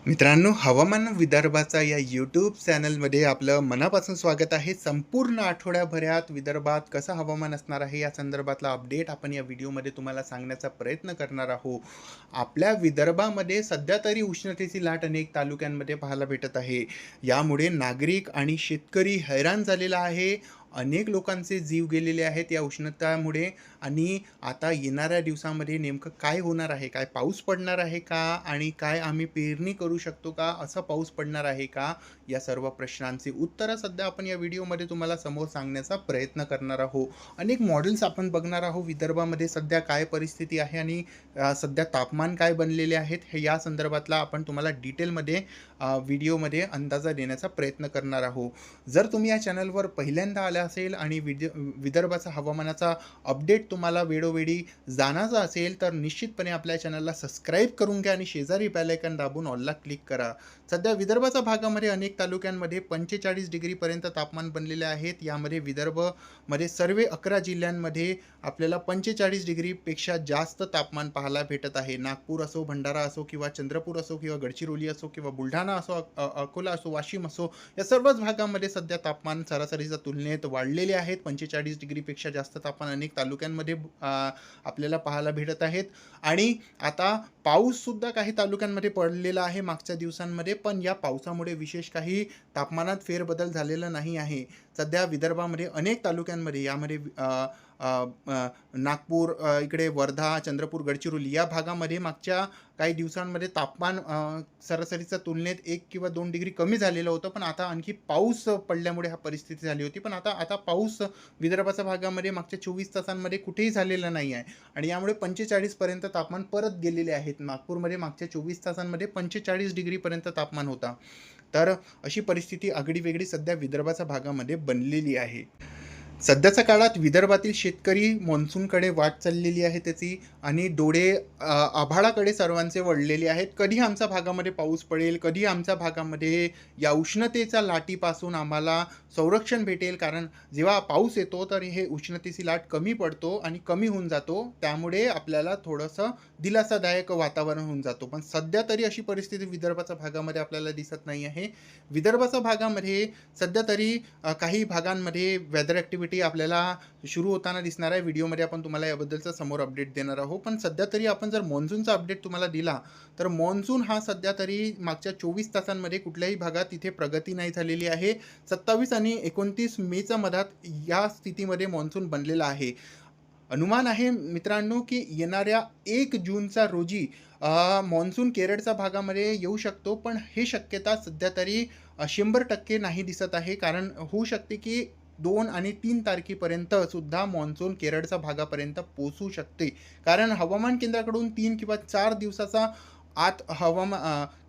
मित्रांनो, हवामान विदर्भाचा या यूट्यूब चॅनलमध्ये आपलं मनापासून स्वागत आहे. संपूर्ण आठवड्याभरात विदर्भात कसं हवामान असणार आहे या संदर्भातला अपडेट आपण या व्हिडिओमध्ये तुम्हाला सांगण्याचा प्रयत्न करणार आहोत. आपल्या विदर्भामध्ये सध्या तरी उष्णतेची लाट अनेक तालुक्यांमध्ये पाहायला भेटत आहे. यामुळे नागरिक आणि शेतकरी हैराण झालेला आहे. अनेक लोकांचे जीव गेलेले आहेत या उष्णतेमुळे आणि आता येणाऱ्या दिवसामध्ये नेमकं काय होणार आहे? काय पाऊस पडणार आहे का? आणि काय आम्ही पेरणी करू शकतो का? असा पाऊस पडणार आहे का? या सर्व प्रश्नांची उत्तरं सध्या आपण या व्हिडिओमध्ये तुम्हाला समोर सांगण्याचा प्रयत्न करणार आहोत. अनेक मॉडेल्स आपण बघणार आहोत. विदर्भामध्ये सध्या काय परिस्थिती आहे आणि सध्या तापमान काय बनलेले आहेत हे या संदर्भातला आपण तुम्हाला डिटेलमध्ये व्हिडिओमध्ये अंदाजा देण्याचा प्रयत्न करणार आहोत. जर तुम्ही या चॅनलवर पहिल्यांदा आला असेल आणि विदर्भाचा हवामानाचा अपडेट तुम्हाला वेळोवेळी जाणायचा असेल तर निश्चितपणे आपल्या चॅनलला सबस्क्राईब करून घ्या आणि शेजारी बेल आयकॉन दाबून ऑलला क्लिक करा. सध्या विदर्भाच्या भागामध्ये अनेक तालुक्यांमध्ये 45 डिग्रीपर्यंत तापमान बनलेले आहेत. यामध्ये विदर्भमध्ये सर्व 11 जिल्ह्यांमध्ये आपल्याला 45 डिग्रीपेक्षा जास्त तापमान पाहायला भेटत आहे. नागपूर असो, भंडारा असो किंवा चंद्रपूर असो किंवा गडचिरोली असो किंवा बुलढाणा असो, अकोला असो, वाशिम असो, या सर्वच भागामध्ये सध्या तापमान सरासरीच्या तुलनेत वाढलेले आहेत. 45 डिग्रीपेक्षा जास्त तापमान अनेक तालुक्यांमध्ये आपल्याला पाहायला भेटत आहेत. आणि आता पाऊससुद्धा काही तालुक्यांमध्ये पडलेला आहे मागच्या दिवसांमध्ये, पण या पावसामुळे विशेष काही तापमानात फेरबदल झालेला नाही आहे. सध्या विदर्भामध्ये अनेक तालुक्यांमध्ये यामध्ये नागपूर, इकडे वर्धा, चंद्रपूर, गडचिरोली या भागामध्ये मागच्या काही दिवसांमध्ये तापमान सरासरीच्या तुलनेत 1 किंवा 2 डिग्री कमी झालेलं होतं, पण आता आणखी पाऊस पडल्यामुळे हा परिस्थिती झाली होती. पण आता पाऊस विदर्भाच्या भागामध्ये मागच्या 24 तासांमध्ये कुठेही झालेला नाही आहे आणि यामुळे 45 पर्यंत तापमान परत गेलेले आहेत. नागपूरमध्ये मागच्या 24 तासांमध्ये 45 डिग्रीपर्यंत तापमान होता. तर अशी परिस्थिती आगळीवेगळी सध्या विदर्भाच्या भागामध्ये बनलेली आहे. सध्याच्या काळात विदर्भातील शेतकरी मान्सूनकडे वाट चाललेली आहे त्याची आणि डोळे आभाळाकडे सर्वांचे वळलेले आहेत. कधी आमच्या भागामध्ये पाऊस पडेल, कधी आमच्या भागामध्ये या उष्णतेच्या लाटेपासून आम्हाला संरक्षण भेटेल. कारण जेव्हा पाऊस येतो तर हे उष्णतेची लाट कमी पडतो आणि कमी होऊन जातो. त्यामुळे आपल्याला थोडंसं दिलासादायक वातावरण होऊन जातो. पण सध्या तरी अशी परिस्थिती विदर्भाच्या भागामध्ये आपल्याला दिसत नाही आहे. विदर्भाच्या भागामध्ये सध्या तरी काही भागांमध्ये वेदर ॲक्टिव्हिटी आपल्याला सुरू होताना दिसणार आहे. व्हिडिओमध्ये आपण तुम्हाला याबद्दलचा समोर अपडेट देणार आहोत. पण सध्या तरी आपण जर मॉन्सूनचा अपडेट तुम्हाला दिला तर मॉन्सून हा सध्या तरी मागच्या 24 तासांमध्ये कुठल्याही भागात तिथे प्रगती नाही झालेली आहे. 27 आणि 29 मेच्या मधात या स्थितीमध्ये मॉन्सून बनलेला आहे. अनुमान आहे मित्रांनो की येणाऱ्या 1 जूनचा रोजी मॉन्सून केरळच्या भागामध्ये येऊ शकतो. पण हे शक्यता सध्या तरी 100% नाही दिसत आहे. कारण होऊ शकते की 2 आणि 3 तारखेपर्यंत सुद्धा मॉन्सून केरळच्या भागापर्यंत पोहोचू शकते. कारण हवामान केंद्राकडून 3 किंवा 4 दिवसाचा आत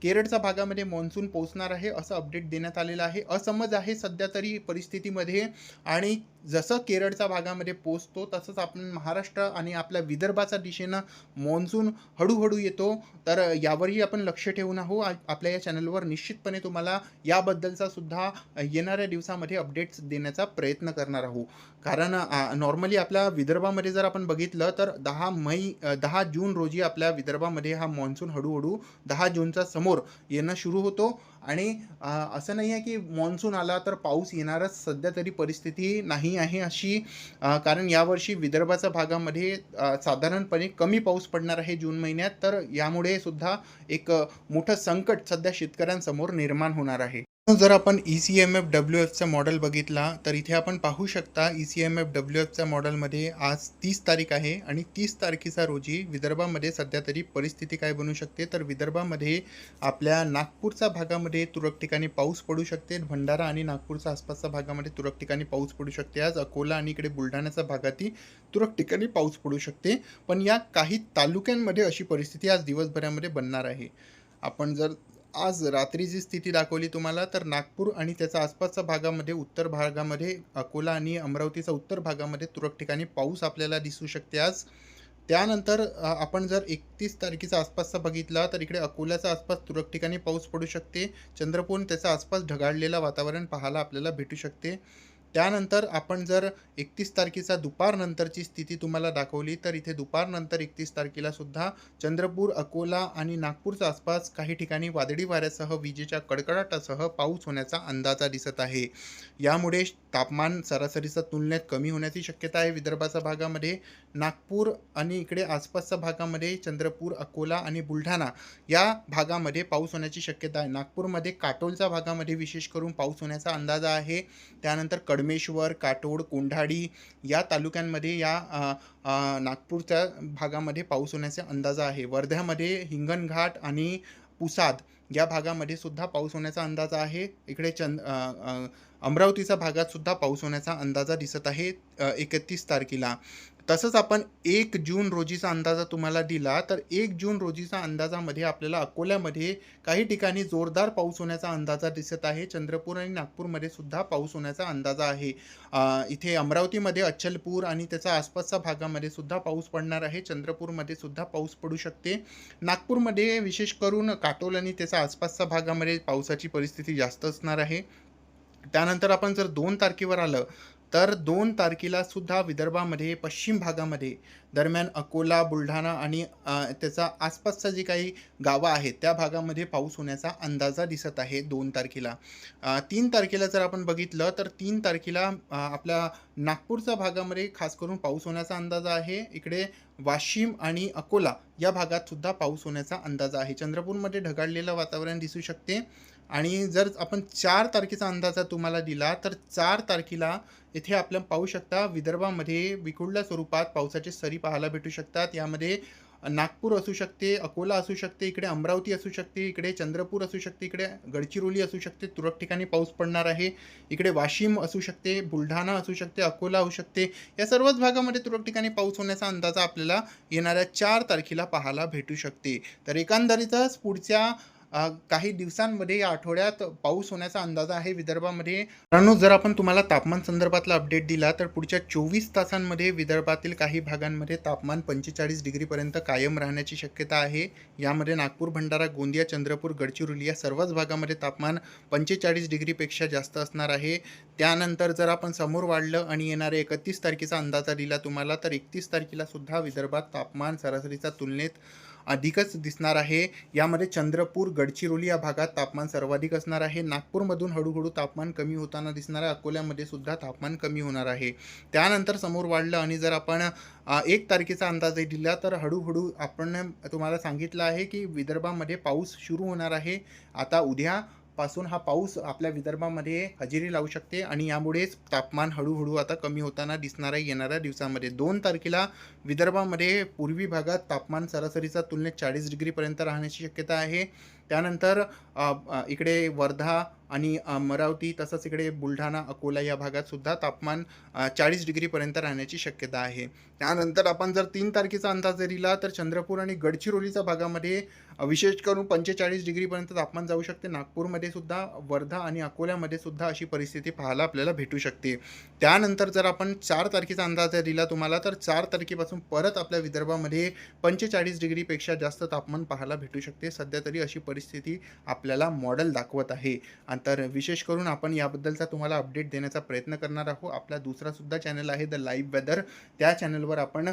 केरळच्या भागामध्ये मॉन्सून पोहोचणार आहे असं अपडेट देण्यात आलेलं आहे. असमज आहे सध्या तरी परिस्थितीमध्ये आणि जसं केरळच्या भागामध्ये पोहोचतो तसंच आपण महाराष्ट्र आणि आपल्या विदर्भाच्या दिशेनं मॉन्सून हळूहळू येतो. तर यावरही आपण लक्ष ठेवून आहोत. आपल्या या चॅनलवर निश्चितपणे तुम्हाला याबद्दलचा सुद्धा येणाऱ्या दिवसामध्ये अपडेट्स देण्याचा प्रयत्न करणार आहोत. कारण नॉर्मली आपल्या विदर्भामध्ये जर आपण बघितलं तर 10 जून रोजी आपल्या विदर्भामध्ये हा मॉन्सून हळूहळू 10 जूनच्या समोर येणं सुरू होतो. आणि असं नाही आहे की मॉन्सून आला तर पाऊस येणारच, सध्या तरी परिस्थिती नाही आहे अशी. कारण यावर्षी विदर्भाच्या भागामध्ये साधारणपणे कमी पाऊस पडणार आहे जून महिन्यात. तर यामुळे सुद्धा एक मोठं संकट सध्या शेतकऱ्यांसमोर निर्माण होणार आहे. जर आपण ECMF-WFचा मॉडेल बघितला तर इथे आपण पाहू शकता ECMF-WFच्या मॉडेलमध्ये आज 30 तारीख आहे आणि 30 तारखेचा रोजी विदर्भामध्ये सध्या तरी परिस्थिती काय बनू शकते. तर विदर्भामध्ये आपल्या नागपूरच्या भागामध्ये तुरळक ठिकाणी पाऊस पडू शकते. भंडारा आणि नागपूरच्या आसपासच्या भागामध्ये तुरळक ठिकाणी पाऊस पडू शकते. आज अकोला आणि इकडे बुलढाण्याच्या भागातही तुरळक ठिकाणी पाऊस पडू शकते. पण या काही तालुक्यांमध्ये अशी परिस्थिती आज दिवसभरामध्ये बनणार आहे. आपण जर आज रात्रीची स्थिती दाखवली तुम्हाला तर नागपूर आणि त्याच्या आसपासच्या भागामध्ये, उत्तर भागामध्ये, अकोला आणि अमरावतीच्या उत्तर भागामध्ये तुरळक ठिकाणी पाऊस आपल्याला दिसू शकते आज. त्यानंतर आपण जर 31 तारखेच्या आसपासचा बघितला तर इकडे अकोल्याच्या आसपास तुरळक ठिकाणी पाऊस पडू शकते. चंद्रपूर त्याच्या आसपास ढगाळलेलं वातावरण पाहायला आपल्याला भेटू शकते. त्यानंतर आपण जर 31 तारखेचा दुपारनंतरची स्थिती तुम्हाला दाखवली, तर इथे दुपारनंतर 31 तारखेला सुद्धा चंद्रपूर, अकोला आणि नागपूरच्या आसपास काही ठिकाणी वादळी वाऱ्यासह विजेच्या कडकडाटासह पाऊस होण्याचा अंदाजा दिसत आहे. यामुळे तापमान सरासरीच्या तुलनेत कमी होण्याची शक्यता आहे विदर्भाच्या भागामध्ये. नागपूर आणि इकडे आसपासच्या भागामध्ये चंद्रपूर, अकोला आणि बुलढाणा या भागामध्ये पाऊस होण्याची शक्यता आहे. नागपूरमध्ये काटोलच्या भागामध्ये विशेष करून पाऊस होण्याचा अंदाजा आहे. त्यानंतर कडमेश्वर, काटोड, कोंढाडी या तालुक्यांमध्ये या नागपूरच्या भागामध्ये पाऊस होण्याचा अंदाजा आहे. वर्ध्यामध्ये हिंगणघाट आणि पुसाद या भागामध्ये सुद्धा पाऊस होण्याचा अंदाजा आहे. इकडे अमरावतीच्या भागात सुद्धा पाऊस होण्याचा अंदाजा दिसत आहे 31 तारखेला. तसंच आपण 1 जून रोजीचा अंदाजा तुम्हाला दिला, तर 1 जून रोजीच्या अंदाजामध्ये आपल्याला अकोल्यामध्ये काही ठिकाणी जोरदार पाऊस होण्याचा अंदाजा दिसत आहे. चंद्रपूर आणि नागपूरमध्ये सुद्धा पाऊस होण्याचा अंदाजा आहे. इथे अमरावतीमध्ये अचलपूर आणि त्याच्या आसपासच्या भागामध्ये सुद्धा पाऊस पडणार आहे. चंद्रपूरमध्ये सुद्धा पाऊस पडू शकते. नागपूरमध्ये विशेष करून काटोल आणि त्याच्या आसपासच्या भागामध्ये पावसाची परिस्थिती जास्त असणार आहे. त्यानंतर आपण जर 2 तारखेवर आलं, तर 2 तारखेला सुद्धा विदर्भामध्ये पश्चिम भागामध्ये दरम्यान अकोला, बुलढाणा आणि त्याचा आसपासच्या जी काही गावं आहेत त्या भागामध्ये पाऊस होण्याचा अंदाजा दिसत आहे 2 तारखेला. 3 तारखेला जर आपण बघितलं, तर 3 तारखेला आपल्या नागपूरच्या भागामध्ये खास करून पाऊस होण्याचा अंदाजा आहे. इकडे वाशिम आणि अकोला या भागात सुद्धा पाऊस होण्याचा अंदाजा आहे. चंद्रपूरमध्ये ढगाळलेलं वातावरण दिसू शकते. आणि जर आपण 4 तारखेचा अंदाजा तुम्हाला दिला, तर 4 तारखेला इथे आपण पाहू शकता विदर्भामध्ये विखुरल्या स्वरूपात पावसाचे सरी पाहायला भेटू शकतात. यामध्ये नागपूर असू शकते, अकोला असू शकते, इकडे अमरावती असू शकते, इकडे चंद्रपूर असू शकते, इकडे गडचिरोली असू शकते, तुरळक ठिकाणी पाऊस पडणार आहे. इकडे वाशिम असू शकते, बुलढाणा असू शकते, अकोला असू शकते. या सर्वच भागामध्ये तुरळक ठिकाणी पाऊस होण्याचा अंदाजा आपल्याला येणाऱ्या 4 तारखेला पाहायला भेटू शकते. तर एकंदरीतच पुढच्या काही दिवसांमध्ये या आठवड्यात पाऊस होण्याचा अंदाज आहे विदर्भामध्ये. मित्रांनो, जर आपण तुम्हाला तापमान संदर्भातला अपडेट दिला, तर पुढच्या 24 तासांमध्ये विदर्भातील काही भागांमध्ये तापमान 45 डिग्रीपर्यंत कायम राहण्याची शक्यता आहे. यामध्ये नागपूर, भंडारा, गोंदिया, चंद्रपूर, गडचिरोली या सर्वच भागामध्ये तापमान 45 डिग्रीपेक्षा जास्त असणार आहे. त्यानंतर जर आपण समोर वाढलं आणि येणाऱ्या 31 तारखेचा अंदाजा दिला तुम्हाला, तर 31 तारखेला सुद्धा विदर्भात तापमान सरासरीच्या तुलनेत अधिकच दिसणार आहे. यामध्ये चंद्रपूर, गडचिरोली या भागात तापमान सर्वाधिक असणार आहे. नागपूरमधून हळूहळू तापमान कमी होताना दिसणार आहे. अकोल्यामध्ये सुद्धा तापमान कमी होणार आहे. त्यानंतर समोर वाढलं आणि जर आपण 1 तारखेचा अंदाज दिला, तर हळूहळू आपण तुम्हाला सांगितलं आहे की विदर्भामध्ये पाऊस सुरू होणार आहे. आता उद्यापासून हा पाऊस आपल्या विदर्भामध्ये हजेरी लावू शकते आणि यामुळेच तापमान हळूहळू आता कमी होताना दिसणार आहे येणाऱ्या दिवसामध्ये. 2 तारखेला विदर्भामध्ये पूर्वी भागात तापमान सरासरीच्या तुलनेत 40 डिग्रीपर्यंत राहण्याची शक्यता आहे. त्यानंतर इकडे वर्धा आणि अमरावती तसंच इकडे बुलढाणा, अकोला या भागात सुद्धा तापमान 40 डिग्रीपर्यंत राहण्याची शक्यता आहे. त्यानंतर आपण जर 3 तारखेचा अंदाज दिला, तर चंद्रपूर आणि गडचिरोलीच्या भागामध्ये विशेष करून 45 डिग्रीपर्यंत तापमान जाऊ शकते. नागपूरमध्ये सुद्धा, वर्धा आणि अकोल्यामध्ये सुद्धा अशी परिस्थिती पाहायला आपल्याला भेटू शकते. त्यानंतर जर आपण 4 तारखेचा अंदाज दिला तुम्हाला, तर 4 तारखेपासून परत आपल्या विदर्भामध्ये 45 डिग्रीपेक्षा जास्त तापमान पाहायला भेटू शकते. सध्या तरी अशी परिस्थिती आपल्याला मॉडेल दाखवत आहे. तर विशेष करून आपण याबद्दलचा तुम्हाला अपडेट देण्याचा प्रयत्न करणार आहोत. आपला दुसरासुद्धा चॅनल आहे द लाईव्ह वेदर. त्या चॅनलवर आपण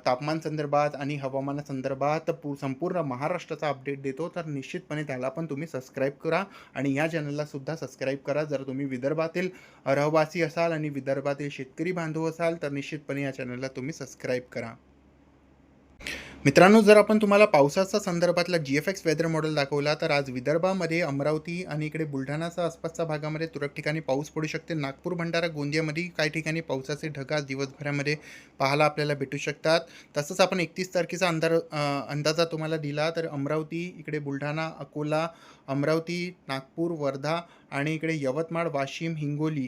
तापमान संदर्भात आणि हवामानासंदर्भात संपूर्ण महाराष्ट्राचा अपडेट देतो. तर निश्चितपणे त्याला पण तुम्ही सबस्क्राईब करा आणि या चॅनलला सुद्धा सबस्क्राईब करा. जर तुम्ही विदर्भातील रहिवासी असाल आणि विदर्भातील शेतकरी बांधव असाल, तर निश्चितपणे या चॅनलला तुम्ही सबस्क्राईब करा. मित्रांनो, जर आपण तुम्हाला पावसाचा संदर्भातला GFX वेदर मॉडेल दाखवला, तर आज विदर्भामध्ये अमरावती आणि इकडे बुलढाणाच्या आसपासच्या भागामध्ये तुरळक ठिकाणी पाऊस पडू शकते. नागपूर, भंडारा, गोंदियामध्ये काही ठिकाणी पावसाचे ढग आज दिवसभरामध्ये पाहायला आपल्याला भेटू शकतात. तसंच आपण 31 तारखेचा अंदाजा तुम्हाला दिला, तर अमरावती, इकडे बुलढाणा, अकोला, अमरावती, नागपूर, वर्धा आणि इकडे यवतमाळ, वाशिम, हिंगोली,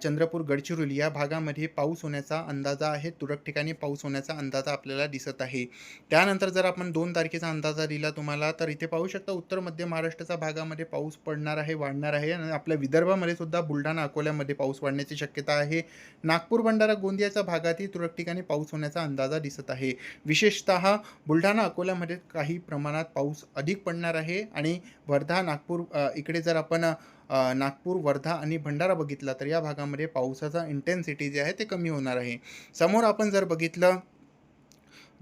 चंद्रपूर, गडचिरोली या भागामध्ये पाऊस होण्याचा अंदाजा आहे. तुरळक ठिकाणी पाऊस होण्याचा अंदाजा आपल्याला दिसत आहे. त्यानंतर जर आपण 2 तारखेचा अंदाजा दिला तुम्हाला, तर इथे पाहू शकता उत्तर मध्य महाराष्ट्राच्या भागामध्ये पाऊस पडणार आहे, वाढणार आहे आणि आपल्या विदर्भामध्ये सुद्धा बुलढाणा, अकोल्यामध्ये पाऊस वाढण्याची शक्यता आहे. नागपूर, भंडारा, गोंदियाच्या भागातही तुरळक ठिकाणी पाऊस होण्याचा अंदाजा दिसत आहे. विशेषतः बुलढाणा, अकोल्यामध्ये काही प्रमाणात पाऊस अधिक पडणार आहे आणि वर्धा, नागपूर इकडे जर आपण नागपूर, वर्धा आणि भंडारा बघितला तर या भागामध्ये पावसाचा इंटेन्सिटी जे आहे ते कमी होणार आहे. समोर आपण जर बघितलं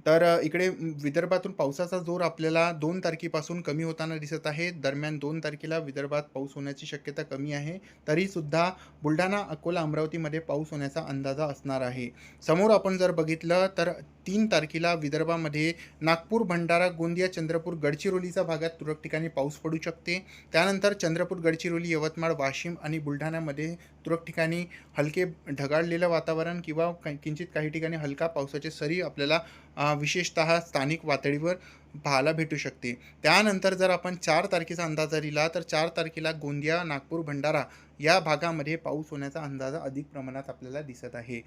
तर इकडे विदर्भातून पावसाचा जोर आपल्याला 2 तारखेपासून कमी होताना दिसत आहे. दरम्यान 2 तारखेला विदर्भात पाऊस होण्याची शक्यता कमी आहे. तरीसुद्धा बुलढाणा, अकोला, अमरावतीमध्ये पाऊस होण्याचा अंदाजा असणार आहे. समोर आपण जर बघितलं तर 3 तारखेला विदर्भामध्ये नागपूर, भंडारा, गोंदिया, चंद्रपूर, गडचिरोलीच्या भागात तुरळक ठिकाणी पाऊस पडू शकते. त्यानंतर चंद्रपूर, गडचिरोली, यवतमाळ, वाशिम आणि बुलढाण्यामध्ये तुरळक ठिकाणी हलके ढगाळलेलं वातावरण किंवा किंचित काही ठिकाणी हलका पावसाची सरी आपल्याला विशेषतः स्थानिक पातळीवर पाहायला भेटू शकते. त्यानंतर जर आपण 4 तारखेचा अंदाज लिहिला तर 4 तारखेला गोंदिया, नागपूर, भंडारा या भागामध्ये पाऊस होण्याचा अंदाज अधिक प्रमाणात आपल्याला दिसत आहे.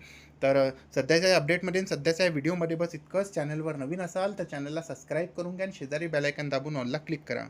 तर सध्याच्या या अपडेटमध्ये आणि सध्याच्या या व्हिडिओमध्ये बस इतकंच. चॅनलवर नवीन असाल तर चॅनलला सबस्क्राईब करून घ्या आणि शेजारी बेल आयकॉन दाबून ऑलला क्लिक करा.